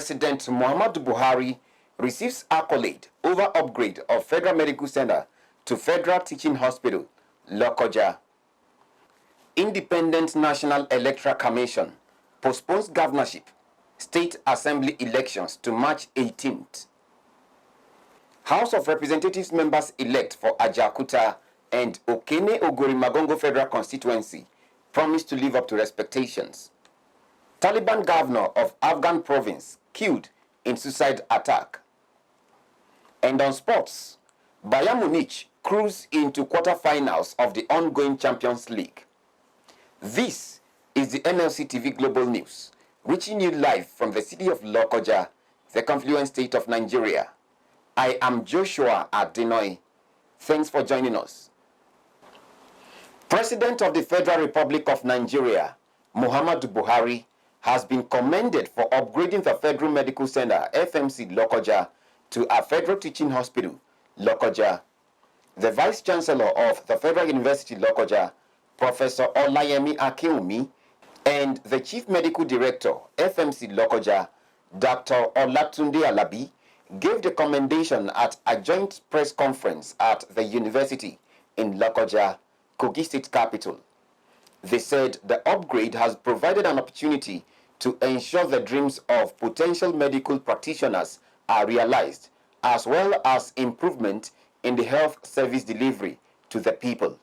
President Muhammadu Buhari receives accolade over upgrade of Federal Medical Center to Federal Teaching Hospital, LOKOJA. Independent National Electoral Commission postpones governorship, state assembly elections to March 18th. House of Representatives members elect for AJAOKUTA and OKENE OGORI-MANGONGO Federal Constituency promise to live up to expectations. Taliban governor of Afghan province killed in suicide attack. And on sports, Bayern Munich cruise into quarterfinals of the ongoing Champions League. This is the MLC TV Global News, reaching you live from the city of LOKOJA, the confluent state of Nigeria. I am Joshua Adenoy. Thanks for joining us. President of the Federal Republic of Nigeria, Muhammadu Buhari, has been commended for upgrading the Federal Medical Center, FMC LOKOJA, to a Federal Teaching Hospital, LOKOJA. The Vice Chancellor of the Federal University LOKOJA, Professor Olayemi Akinwumi, and the Chief Medical Director, FMC LOKOJA, Dr. Olatunde Alabi, gave the commendation at a joint press conference at the university in LOKOJA, Kogi State Capital. They said the upgrade has provided an opportunity to ensure the dreams of potential medical practitioners are realized, as well as improvement in the health service delivery to the people.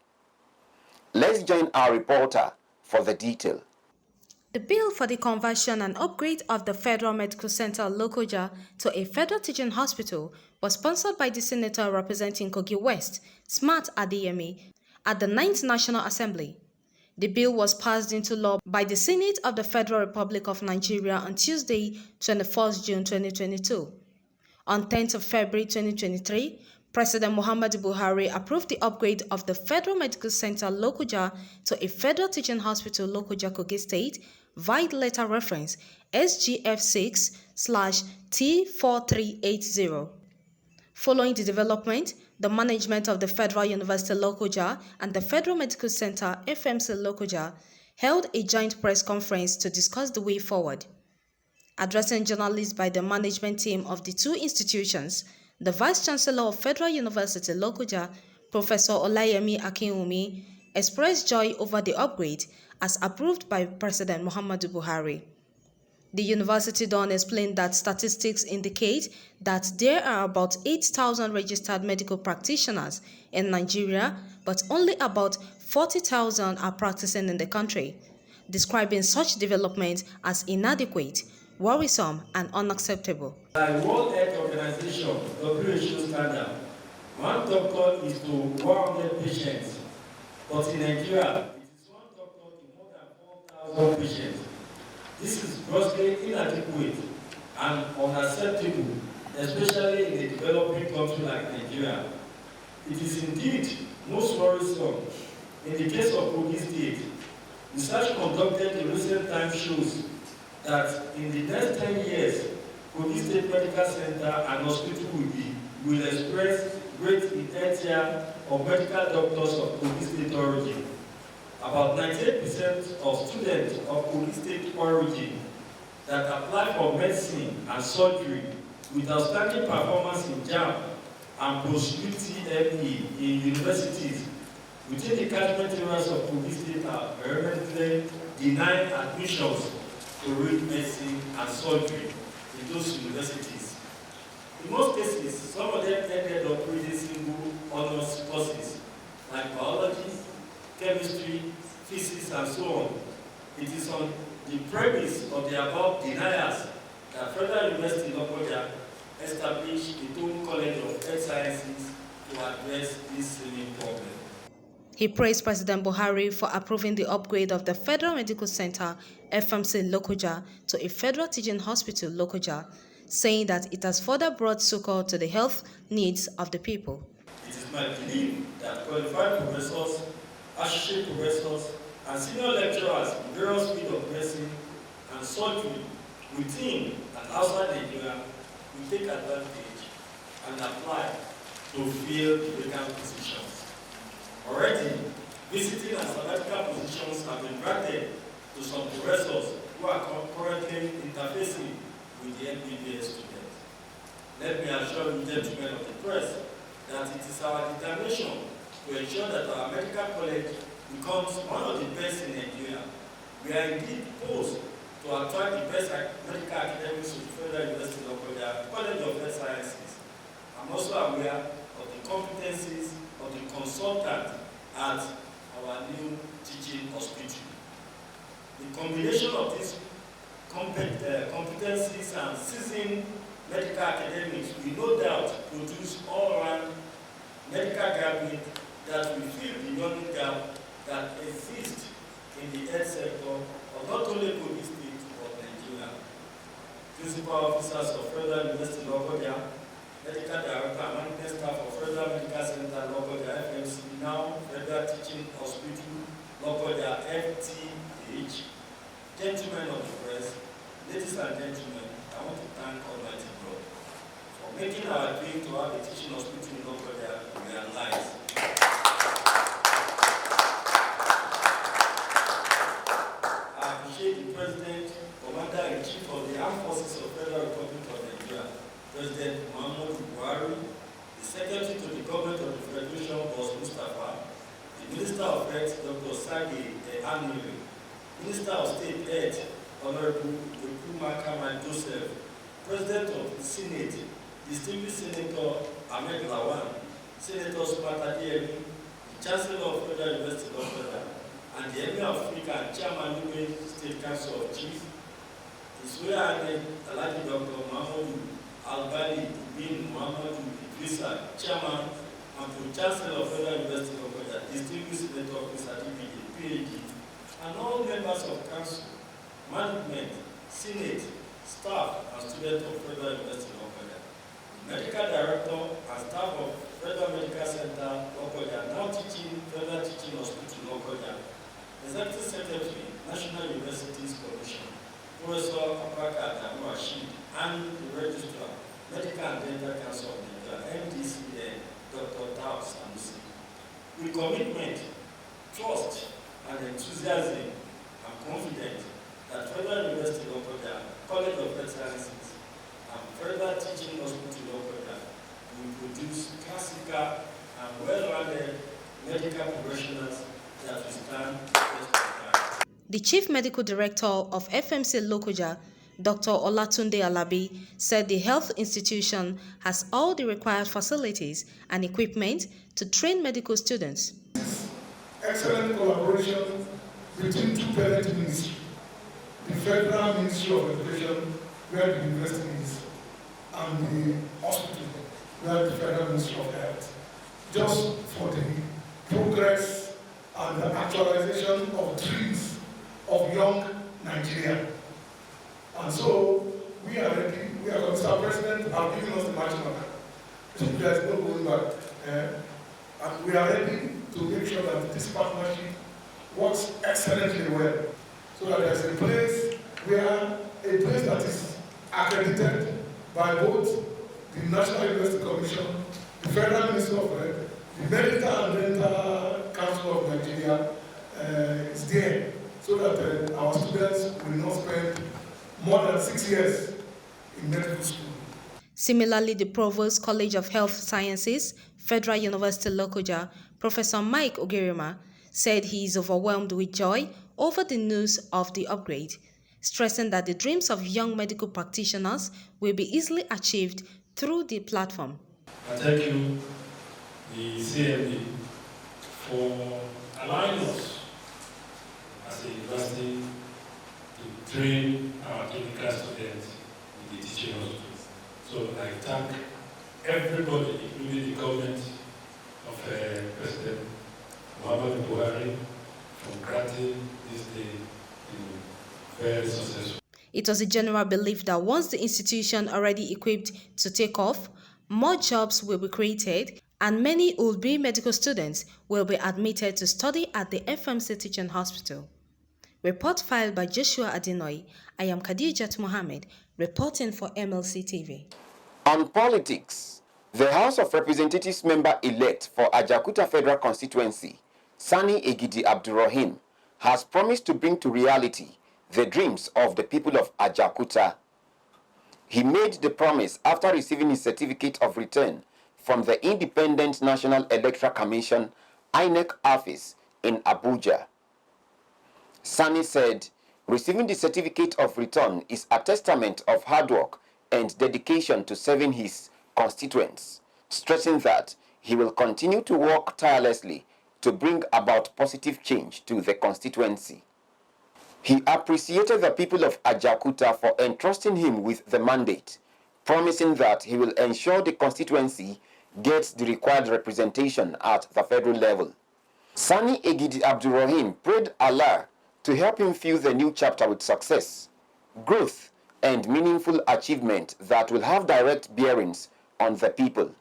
Let's join our reporter for the detail. The bill for the conversion and upgrade of the Federal Medical Center LOKOJA to a Federal Teaching Hospital was sponsored by the Senator representing Kogi West, Smart Adeyemi, at the 9th National Assembly. The bill was passed into law by the Senate of the Federal Republic of Nigeria on Tuesday, 21st June 2022. On 10th of February 2023, President Muhammadu Buhari approved the upgrade of the Federal Medical Center LOKOJA to a Federal Teaching Hospital LOKOJA Kogi State via letter reference SGF6/T4380. Following the development, the management of the Federal University LOKOJA and the Federal Medical Center FMC LOKOJA held a joint press conference to discuss the way forward. Addressing journalists by the management team of the two institutions, the Vice Chancellor of Federal University LOKOJA, Professor Olayemi Akinwumi, expressed joy over the upgrade as approved by President Muhammadu Buhari. The university don explained that statistics indicate that there are about 8,000 registered medical practitioners in Nigeria, but only about 40,000 are practicing in the country, describing such development as inadequate, worrisome, and unacceptable. By World Health Organization WHO standard, one doctor is to 100 patients, but in Nigeria, it is one doctor to more than 4,000 patients. This is grossly inadequate and unacceptable, especially in a developing country like Nigeria. It is indeed most worrisome. In the case of Kogi State, research conducted in recent times shows that in the next 10 years, Kogi State Medical Center and Hospital will express great inertia of medical doctors of Kogi State origin. About 98% of students of Kogi State origin that apply for medicine and surgery with outstanding performance in JAM and post-UTME in universities within the catchment areas of Kogi State are permanently denied admissions to read medicine and surgery in those universities. In most cases, some of them ended up reading single honors courses like biology, chemistry, physics, and so on. It is on the premise of the above deniers that Federal University LOKOJA established its own College of Health Sciences to address this same problem. He praised President Buhari for approving the upgrade of the Federal Medical Center FMC LOKOJA to a Federal Teaching Hospital LOKOJA, saying that it has further brought succor to the health needs of the people. It is my belief that qualified professors, associate professors, and senior lecturers in various fields of medicine and surgery within and outside Nigeria will take advantage and apply to fill the vacant positions. Already, visiting and sabbatical positions have been granted to some professors who are currently interfacing with the MBBS students. Let me assure you, gentlemen of the press, that it is our determination to ensure that our medical college becomes one of the best in Nigeria. We are indeed posed to attract the best medical academics to the Federal University of LOKOJA, College of Health Sciences. I'm also aware of the competencies of the consultant at our new teaching hospital. The combination of these competencies and seasoned medical academics will no doubt produce all-round medical graduates that will fill the learning gap that exists in the health sector of not only Kogi State but Nigeria. Principal officers of Federal University LOKOJA, Medical Director and Management Staff of Federal Medical Center LOKOJA FMC, now Federal Teaching Hospital LOKOJA FTH, gentlemen of the press, ladies and gentlemen, I want to thank Almighty God for making our dream to have a teaching hospital in LOKOJA realized. I appreciate the President, Commander-in-Chief of the Armed Forces of Federal Republic of Nigeria, President Muhammadu Buhari, the Secretary to the Government of the Federation, Boss Mustafa, the Minister of Health, Dr. Sagi Amiri, Minister of State Health, Honorable Okumakama Joseph, President of the Senate, Distinguished Senator Ahmed Lawan, Senator Sumata Diemi, the Chancellor of Federal University of LOKOJA, and the Emir of Africa and Chairman of the State Council of Chiefs, His Royal Highness Alhaji Dr. Muhammadu Albani bin Muhammadu Idrisa, Chairman and Pro-Chancellor of Federal University of LOKOJA, Distinguished Senator Mr. DPD, PhD, and all members of Council, Management, Senate, staff, and students of Federal University of LOKOJA. Medical Director and staff of Federal Medical Center LOKOJA, now teaching Federal Teaching Hospital LOKOJA, Executive Secretary, National Universities Commission, Professor Abaka Adamu Rashid, and the Registrar, Medical and Dental Council of Nigeria, MDCA, Dr. Tao Sanusi. With commitment, trust, and enthusiasm, I'm confident that Federal University of LOKOJA, College of Health Sciences, and Federal Teaching Hospital LOKOJA will produce classical and well-rounded medical professionals that will stand the test of time. The Chief Medical Director of FMC LOKOJA, Dr. Olatunde Alabi, said the health institution has all the required facilities and equipment to train medical students. Excellent collaboration between two parent ministries, the Federal Ministry of Education, where the university is, and the hospital, where the Federal Ministry of Health, just for the progress and the actualization of dreams of young Nigeria. And so, we are ready, Mr. President has given us the marching order. There is no going back. And we are ready to make sure that this partnership works excellently well. So that there's a place that is accredited by both the National University Commission, the Federal Ministry of Health, the Medical and Dental Council of Nigeria is there, so that our students will not spend more than 6 years in medical school. Similarly, the Provost College of Health Sciences, Federal University LOKOJA, Professor Mike Ogirima, said he is overwhelmed with joy over the news of the upgrade, stressing that the dreams of young medical practitioners will be easily achieved through the platform. I thank you, the CMD, for allowing us as a university to train our clinical students in the teaching hospital. So I thank everybody, including the government of President Muhammadu Buhari, for granting this day very successful. It was a general belief that once the institution already equipped to take off, more jobs will be created and many would-be medical students will be admitted to study at the FMC Teaching Hospital. Report filed by Joshua Adinoy. I am Khadijat Mohammed, reporting for MLC TV. On politics, the House of Representatives member-elect for AJAOKUTA Federal Constituency, Sani Egidi Abdurrahim, has promised to bring to reality the dreams of the people of AJAOKUTA. He made the promise after receiving his certificate of return from the Independent National Electoral Commission (INEC) office in Abuja. Sani said, receiving the certificate of return is a testament of hard work and dedication to serving his constituents, stressing that he will continue to work tirelessly to bring about positive change to the constituency. He appreciated the people of AJAOKUTA for entrusting him with the mandate, promising that he will ensure the constituency gets the required representation at the federal level. Sani Egidi Abdurrahim prayed Allah to help him fill the new chapter with success, growth, and meaningful achievement that will have direct bearings on the people.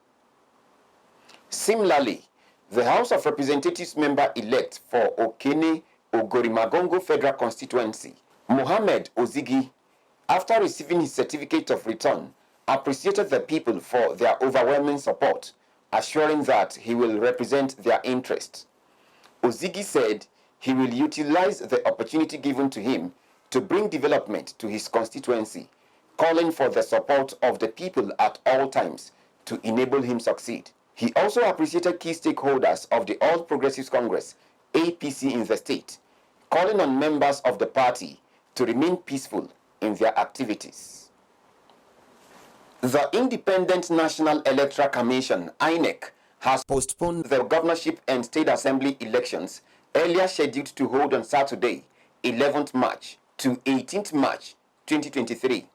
Similarly, the House of Representatives member-elect for OKENE OGORI-MANGONGO Federal Constituency, Mohammed Ozigi, after receiving his certificate of return, appreciated the people for their overwhelming support, assuring that he will represent their interests. Ozigi said he will utilize the opportunity given to him to bring development to his constituency, calling for the support of the people at all times to enable him succeed. He also appreciated key stakeholders of the All Progressives Congress, APC in the state, calling on members of the party to remain peaceful in their activities. The Independent National Electoral Commission, INEC, has postponed the governorship and state assembly elections earlier scheduled to hold on Saturday, 11th March to 18th March 2023.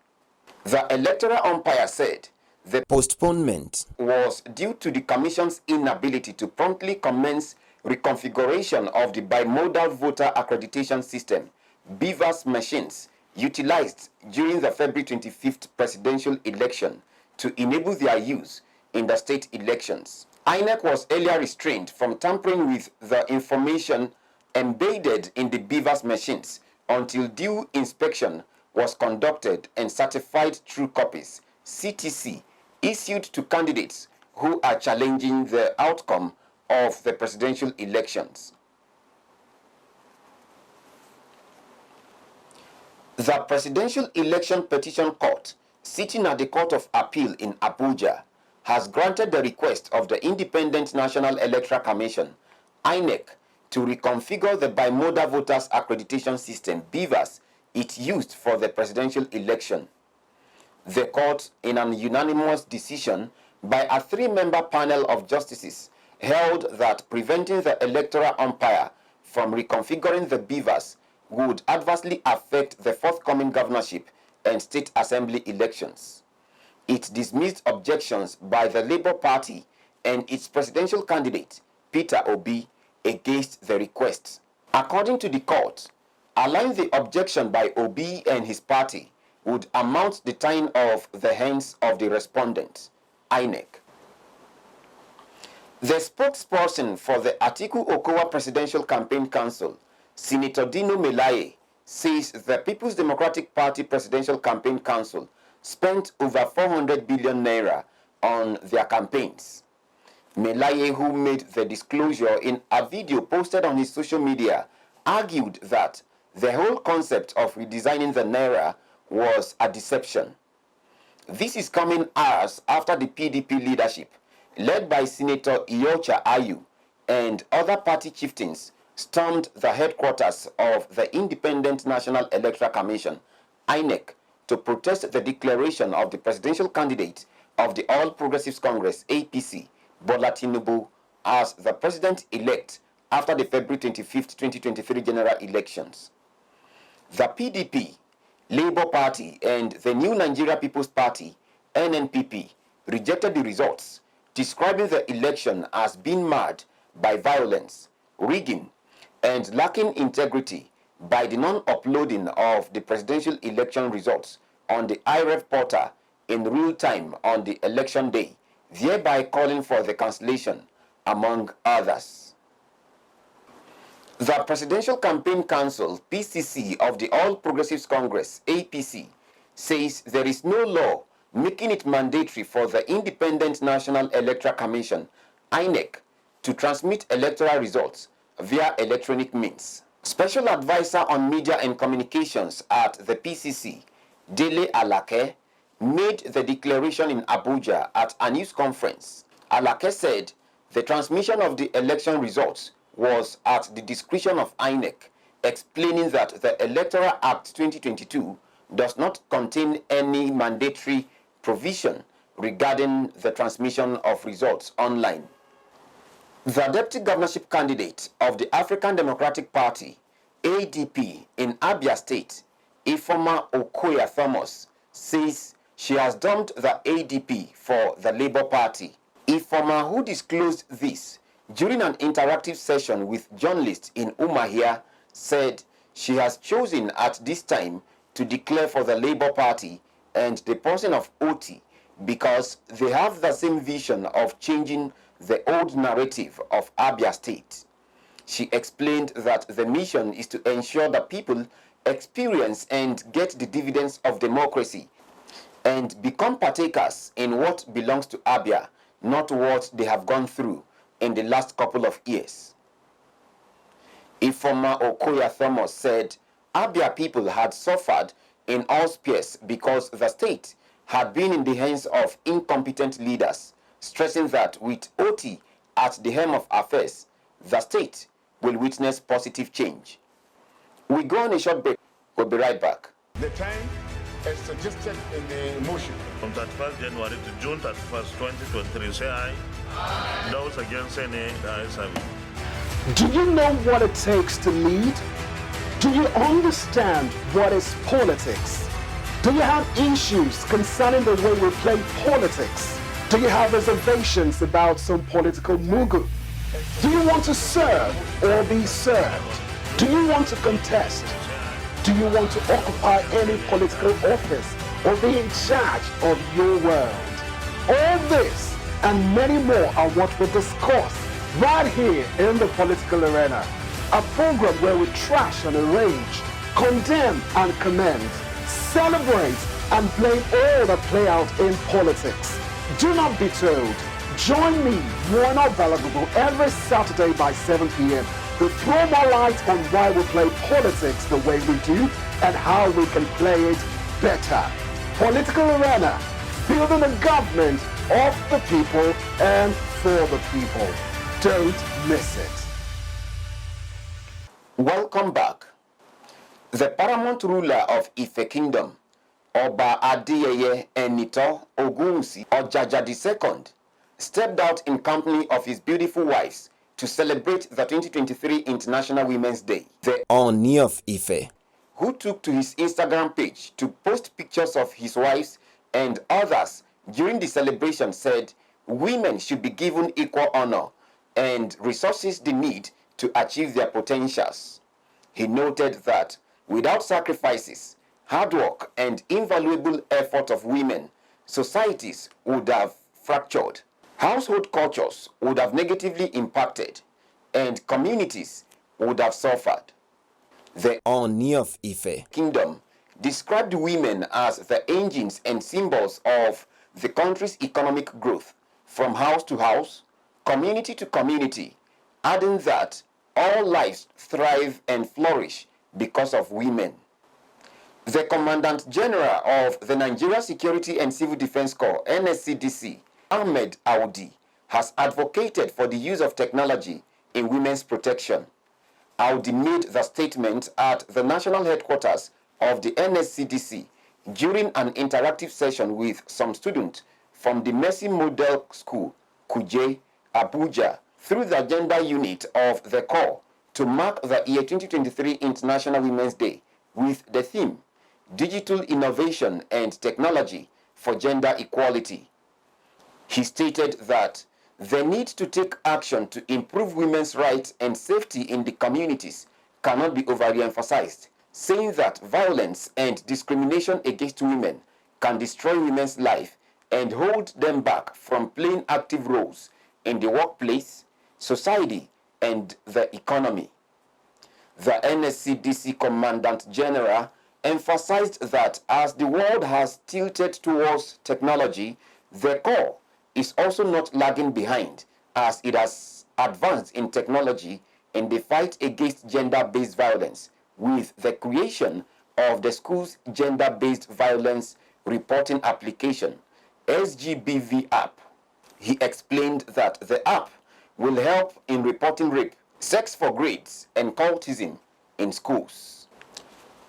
The electoral umpire said the postponement was due to the Commission's inability to promptly commence reconfiguration of the bimodal voter accreditation system, BVAS machines, utilized during the February 25th presidential election to enable their use in the state elections. INEC was earlier restrained from tampering with the information embedded in the BVAS machines until due inspection was conducted and certified true copies, CTC, issued to candidates who are challenging the outcome of the presidential elections. The Presidential Election Petition Court, sitting at the Court of Appeal in Abuja, has granted the request of the Independent National Electoral Commission, INEC, to reconfigure the bimodal voters accreditation system, BVAS, it used for the presidential election. The court, in an unanimous decision by a 3-member panel of justices, held that preventing the electoral umpire from reconfiguring the BVAS would adversely affect the forthcoming governorship and state assembly elections. It dismissed objections by the Labour Party and its presidential candidate, Peter Obi, against the request. According to the court, allowing the objection by Obi and his party would amount the tying of the hands of the respondent, INEC. The spokesperson for the Atiku Okowa Presidential Campaign Council, Senator Dino Melaye, says the People's Democratic Party Presidential Campaign Council spent over 400 billion naira on their campaigns. Melaye, who made the disclosure in a video posted on his social media, argued that the whole concept of redesigning the naira was a deception. This is coming hours after the PDP leadership, led by Senator Iyorchia Ayu and other party chieftains, stormed the headquarters of the Independent National Electoral Commission, INEC, to protest the declaration of the presidential candidate of the All Progressives Congress, APC, Bola Tinubu, as the president-elect after the February 25, 2023 general elections. The PDP, Labour Party, and the New Nigeria People's Party, NNPP, rejected the results, describing the election as being marred by violence, rigging, and lacking integrity by the non-uploading of the presidential election results on the IREV portal in real time on the election day, thereby calling for the cancellation, among others. The Presidential Campaign Council, PCC, of the All Progressives Congress, APC, says there is no law making it mandatory for the Independent National Electoral Commission, INEC, to transmit electoral results via electronic means. Special Advisor on Media and Communications at the PCC, Dele Alake, made the declaration in Abuja at a news conference. Alake said the transmission of the election results was at the discretion of INEC, explaining that the Electoral Act 2022 does not contain any mandatory provision regarding the transmission of results online. The deputy governorship candidate of the African Democratic Party, ADP, in Abia State, Ifeoma Okoye-Thomas, says she has dumped the ADP for the Labour Party. Ifeoma, who disclosed this during an interactive session with journalists in Umuahia, said she has chosen at this time to declare for the Labour Party and the person of Oti because they have the same vision of changing the old narrative of Abia State. She explained that the mission is to ensure that people experience and get the dividends of democracy and become partakers in what belongs to Abia, not what they have gone through in the last couple of years. Ifeoma Okoye-Thomas said Abia people had suffered in all spheres because the state had been in the hands of incompetent leaders, stressing that with Oti at the helm of affairs, the state will witness positive change. We go on a short break. We'll be right back. The time as suggested in the motion. From 31st January to June 31st, 2023, say aye. Those against any, the ayes have it. Do you know what it takes to lead? Do you understand what is politics? Do you have issues concerning the way we play politics? Do you have reservations about some political mugu? Do you want to serve or be served? Do you want to contest? Do you want to occupy any political office or be in charge of your world? All this and many more are what we discuss right here in the political arena. A program where we trash and arrange, condemn and commend, celebrate and blame all that play out in politics. Do not be told. Join me, Warner Balagogo, every Saturday by 7 p.m. to throw more light on why we play politics the way we do and how we can play it better. Political Arena, building a government of the people and for the people. Don't miss it. Welcome back. The paramount ruler of Ife Kingdom, Oba Adeyeye Enito Ogunwusi Ojaja II, stepped out in company of his beautiful wives to celebrate the 2023 International Women's Day. The Oni of Ife, who took to his Instagram page to post pictures of his wives and others during the celebration, said women should be given equal honor and resources they need to achieve their potentials. He noted that without sacrifices, hard work, and invaluable effort of women, societies would have fractured, household cultures would have negatively impacted, and communities would have suffered. The Oni of Ife Kingdom described women as the engines and symbols of the country's economic growth, from house to house, community to community, adding that all lives thrive and flourish because of women. The Commandant General of the Nigeria Security and Civil Defense Corps, NSCDC, Ahmed Audi, has advocated for the use of technology in women's protection. Audi made the statement at the national headquarters of the NSCDC during an interactive session with some students from the Mercy Model School, Kuje, Abuja, through the gender unit of the Corps to mark the year 2023 International Women's Day with the theme, Digital Innovation and Technology for Gender Equality. He stated that the need to take action to improve women's rights and safety in the communities cannot be overemphasized, saying that violence and discrimination against women can destroy women's life and hold them back from playing active roles in the workplace, society, and the economy. The NSCDC Commandant General emphasized that as the world has tilted towards technology, the Corps is also not lagging behind as it has advanced in technology in the fight against gender-based violence with the creation of the school's Gender-Based Violence reporting application, SGBV app. He explained that the app will help in reporting rape, sex for grades, and cultism in schools.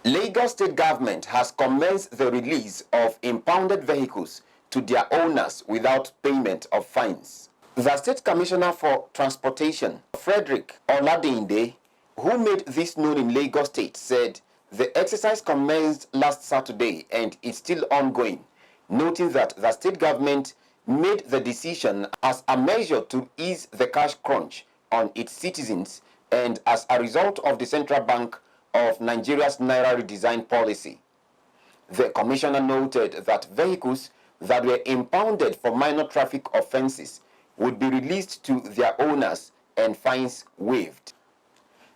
Lagos State government has commenced the release of impounded vehicles to their owners without payment of fines. The State Commissioner for Transportation, Frederick Oladinde, who made this known in Lagos State, said the exercise commenced last Saturday and is still ongoing, noting that the state government made the decision as a measure to ease the cash crunch on its citizens and as a result of the Central Bank of Nigeria's Naira redesign policy. The commissioner noted that vehicles that were impounded for minor traffic offenses would be released to their owners and fines waived.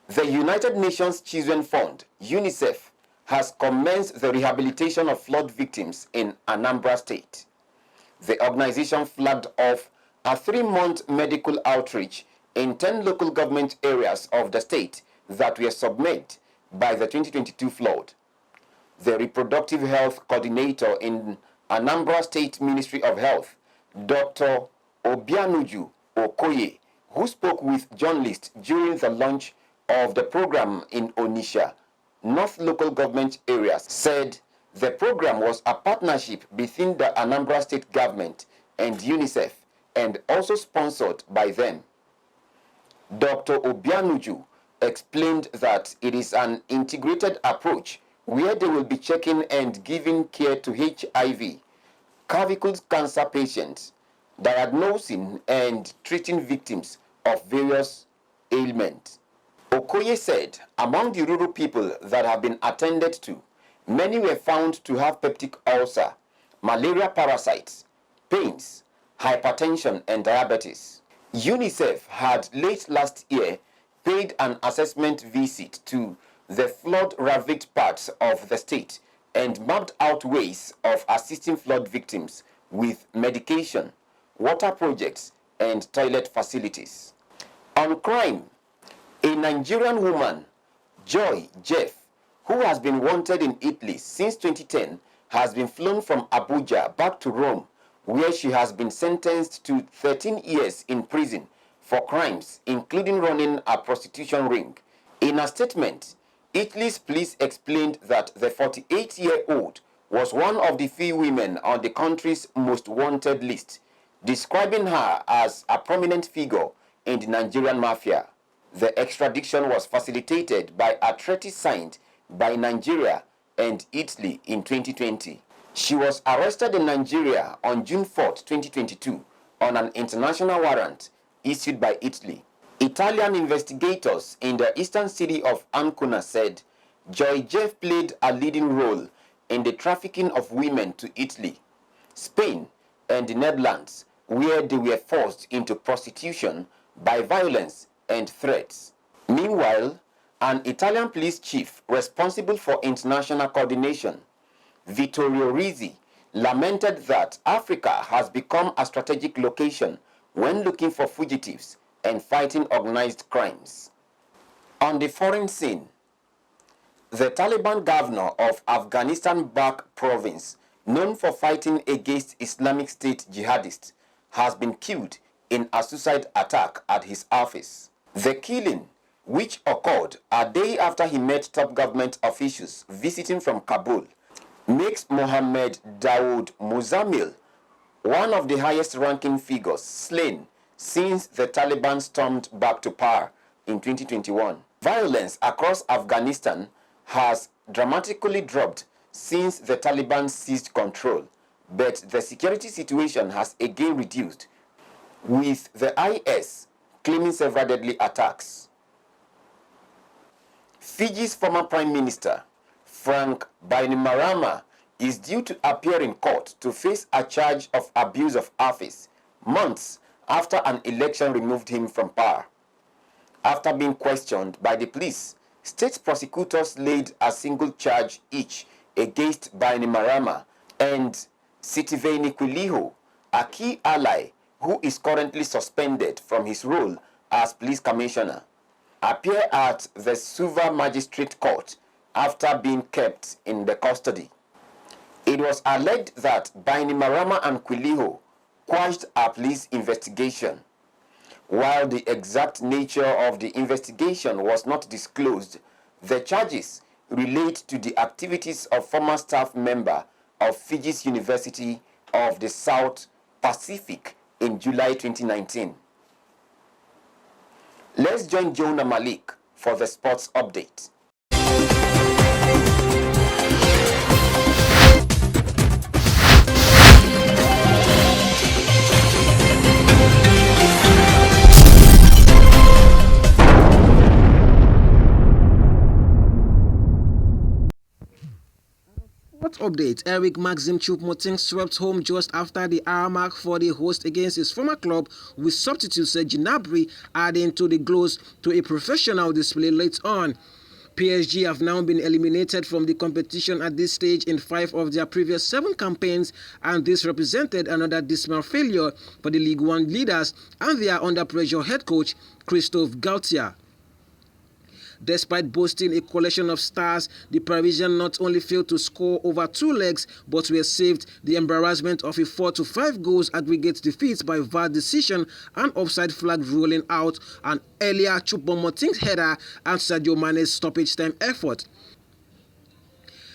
The United Nations Children Fund, UNICEF, has commenced the rehabilitation of flood victims in Anambra State. The organization flagged off a 3-month medical outreach in 10 local government areas of the state that were submerged by the 2022 flood. The reproductive health coordinator in Anambra State Ministry of Health, Dr. Obianuju Okoye, who spoke with journalists during the launch of the program in Onitsha, North local government areas, said the program was a partnership between the Anambra State government and UNICEF and also sponsored by them. Dr. Obianuju explained that it is an integrated approach where they will be checking and giving care to HIV, cervical cancer patients, diagnosing and treating victims of various ailments. Okoye said among the rural people that have been attended to, many were found to have peptic ulcer, malaria parasites, pains, hypertension, and diabetes. UNICEF had late last year paid an assessment visit to the flood-ravaged parts of the state and mapped out ways of assisting flood victims with medication, water projects, and toilet facilities. On crime, a Nigerian woman, Joy Jeff, who has been wanted in Italy since 2010, has been flown from Abuja back to Rome, where she has been sentenced to 13 years in prison for crimes including running a prostitution ring. In a statement, Italy's police explained that the 48-year-old was one of the few women on the country's most wanted list, describing her as a prominent figure in the Nigerian mafia. The extradition was facilitated by a treaty signed by Nigeria and Italy in 2020. She was arrested in Nigeria on June 4, 2022, on an international warrant issued by Italy. Italian investigators in the eastern city of Ancona said Joy Jeff played a leading role in the trafficking of women to Italy, Spain, and the Netherlands, where they were forced into prostitution by violence and threats. Meanwhile, an Italian police chief responsible for international coordination, Vittorio Rizzi, lamented that Africa has become a strategic location when looking for fugitives and fighting organized crimes. On the foreign scene, the Taliban governor of Afghanistan-Bak province, known for fighting against Islamic State jihadists, has been killed in a suicide attack at his office. The killing, which occurred a day after he met top government officials visiting from Kabul, makes Mohammed Dawood Muzamil one of the highest-ranking figures slain since the Taliban stormed back to power in 2021. Violence across Afghanistan has dramatically dropped since the Taliban seized control, but the security situation has again reduced, with the IS claiming several deadly attacks. Fiji's former Prime Minister, Frank Bainimarama, is due to appear in court to face a charge of abuse of office months after an election removed him from power. After being questioned by the police, state prosecutors laid a single charge each against Bainimarama and Sitiveni Quiliho, a key ally who is currently suspended from his role as police commissioner, appear at the Suva Magistrate Court after being kept in the custody. It was alleged that Bainimarama and Quiliho quashed a police investigation. While the exact nature of the investigation was not disclosed, the charges relate to the activities of former staff member of Fiji's University of the South Pacific in July 2019. Let's join Jonah Malik for the sports update. Update. Eric Maxim Choupo-Moting swept home just after the hour mark for the host against his former club, with substitute Serge Gnabry adding to the glows to a professional display late on. PSG have now been eliminated from the competition at this stage in 5 of their previous 7 campaigns, and this represented another dismal failure for the League One leaders and their under-pressure head coach, Christophe Galtier. Despite boasting a collection of stars, the Parisians not only failed to score over 2 legs, but were saved the embarrassment of a 4-5 goals aggregate defeat by VAR decision and offside flag rolling out an earlier Choupo-Moting's header and Sadio Mane's stoppage time effort.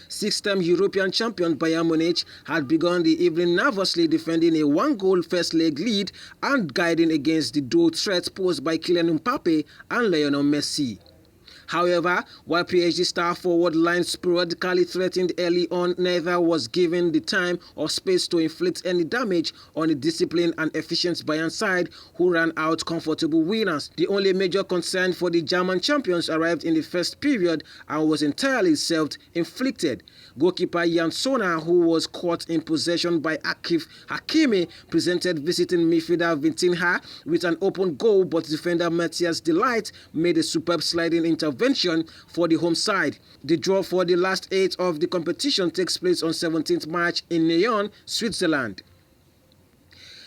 6-time European champion Bayern Munich had begun the evening nervously defending a 1-goal first leg lead and guiding against the dual threat posed by Kylian Mbappe and Lionel Messi. However, while PSG star forward line sporadically threatened early on, neither was given the time or space to inflict any damage on a disciplined and efficient Bayern side, who ran out comfortable winners. The only major concern for the German champions arrived in the first period and was entirely self-inflicted. Goalkeeper Jan Sommer, who was caught in possession by Akif Hakimi, presented visiting midfielder Vitinha with an open goal, but defender Matthias de Ligt made a superb sliding intervention for the home side. The draw for the last 8 of the competition takes place on 17th March in Nyon, Switzerland.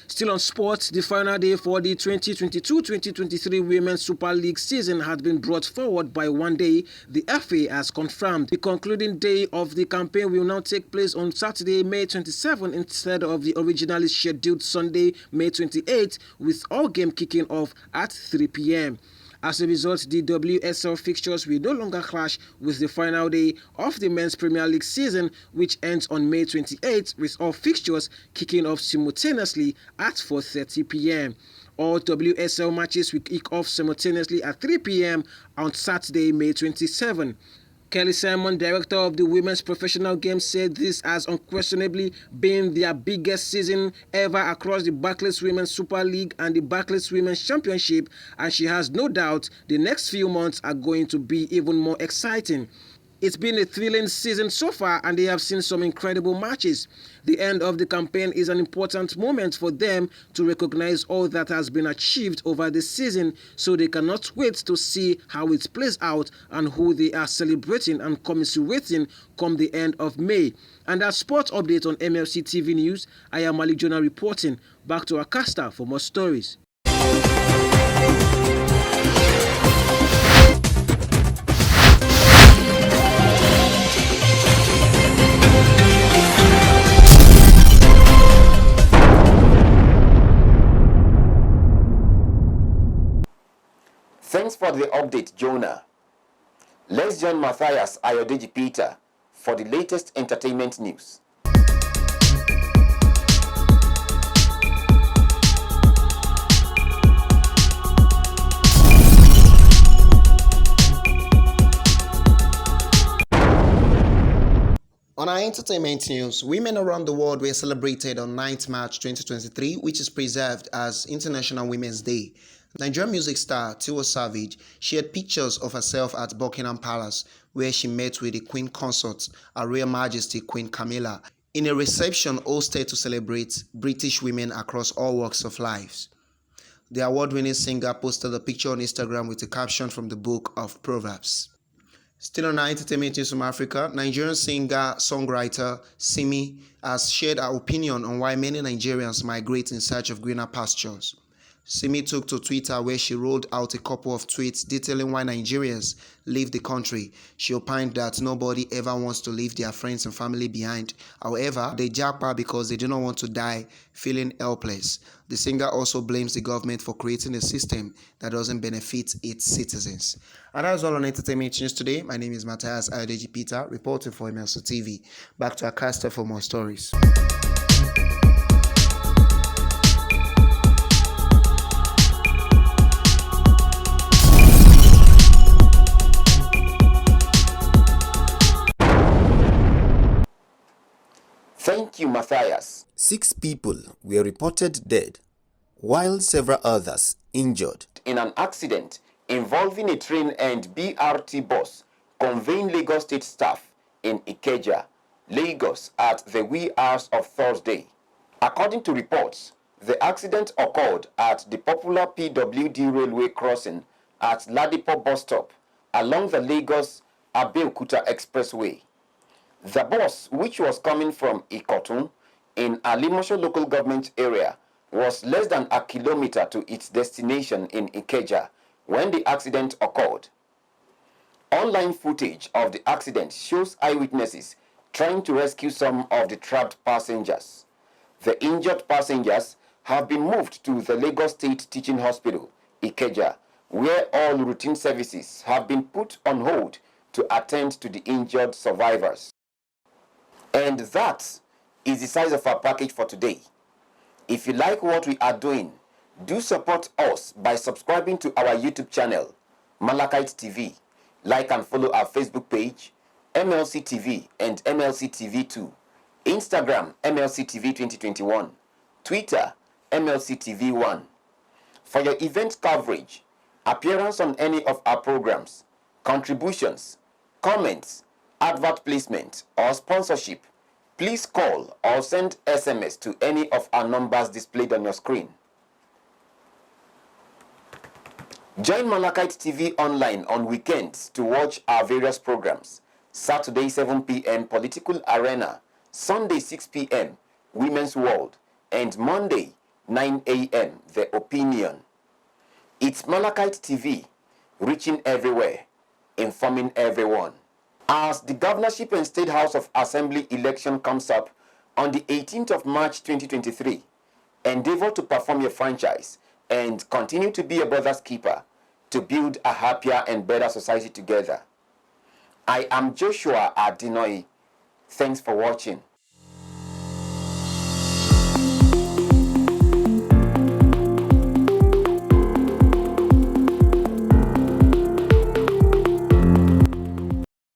Still on sports, the final day for the 2022-2023 Women's Super League season had been brought forward by 1 day, the FA has confirmed. The concluding day of the campaign will now take place on Saturday, May 27 instead of the originally scheduled Sunday, May 28, with all games kicking off at 3 p.m. As a result, the WSL fixtures will no longer clash with the final day of the Men's Premier League season, which ends on May 28, with all fixtures kicking off simultaneously at 4:30 p.m. All WSL matches will kick off simultaneously at 3 p.m. on Saturday, May 27. Kelly Simon, director of the Women's Professional Games, said this has unquestionably been their biggest season ever across the Barclays Women's Super League and the Barclays Women's Championship, and she has no doubt the next few months are going to be even more exciting. It's been a thrilling season so far, and they have seen some incredible matches. The end of the campaign is an important moment for them to recognize all that has been achieved over the season, so they cannot wait to see how it plays out and who they are celebrating and commiserating come the end of May. And that's sports update on MLC TV News. I am Ali Jonah reporting. Back to Akasta for more stories. Thanks for the update, Jonah. Let's join Matthias Ayodeji Peter for the latest entertainment news. On our entertainment news, women around the world were celebrated on 9th March 2023, which is preserved as International Women's Day. Nigerian music star Tiwa Savage shared pictures of herself at Buckingham Palace, where she met with the Queen Consort, Her Royal Majesty Queen Camilla, in a reception hosted to celebrate British women across all walks of life. The award-winning singer posted a picture on Instagram with a caption from the Book of Proverbs. Still on our entertainment news from Africa, Nigerian singer-songwriter Simi has shared her opinion on why many Nigerians migrate in search of greener pastures. Simi took to Twitter where she rolled out a couple of tweets detailing why Nigerians leave the country. She opined that nobody ever wants to leave their friends and family behind. However, they japa because they do not want to die feeling helpless. The singer also blames the government for creating a system that doesn't benefit its citizens. And that's all on Entertainment News today. My name is Matthias Ayodeji Peter, reporting for MLC TV. Back to our caster for more stories. Thank you, Matthias. 6 people were reported dead, while several others injured in an accident involving a train and BRT bus conveying Lagos State staff in Ikeja, Lagos at the wee hours of Thursday. According to reports, the accident occurred at the popular PWD railway crossing at Ladipo bus stop along the Lagos-AJAOKUTA expressway. The bus, which was coming from Ikotun in Alimosho local government area, was less than a kilometer to its destination in Ikeja when the accident occurred. Online footage of the accident shows eyewitnesses trying to rescue some of the trapped passengers. The injured passengers have been moved to the Lagos State Teaching Hospital, Ikeja, where all routine services have been put on hold to attend to the injured survivors. And that is the size of our package for today. If you like what we are doing, do support us by subscribing to our YouTube channel, Malachite TV. Like and follow our Facebook page, MLC TV and MLC TV 2, Instagram, MLC TV 2021, Twitter, MLC TV 1. For your event coverage, appearance on any of our programs, contributions, comments, advert placement, or sponsorship, please call or send SMS to any of our numbers displayed on your screen. Join Malachite TV online on weekends to watch our various programs. Saturday 7 p.m. Political Arena, Sunday 6 p.m. Women's World, and Monday 9 a.m. The Opinion. It's Malachite TV, reaching everywhere, informing everyone. As the Governorship and State House of Assembly election comes up on the 18th of March 2023, endeavor to perform your franchise and continue to be a brother's keeper to build a happier and better society together. I am Joshua Adinoy. Thanks for watching.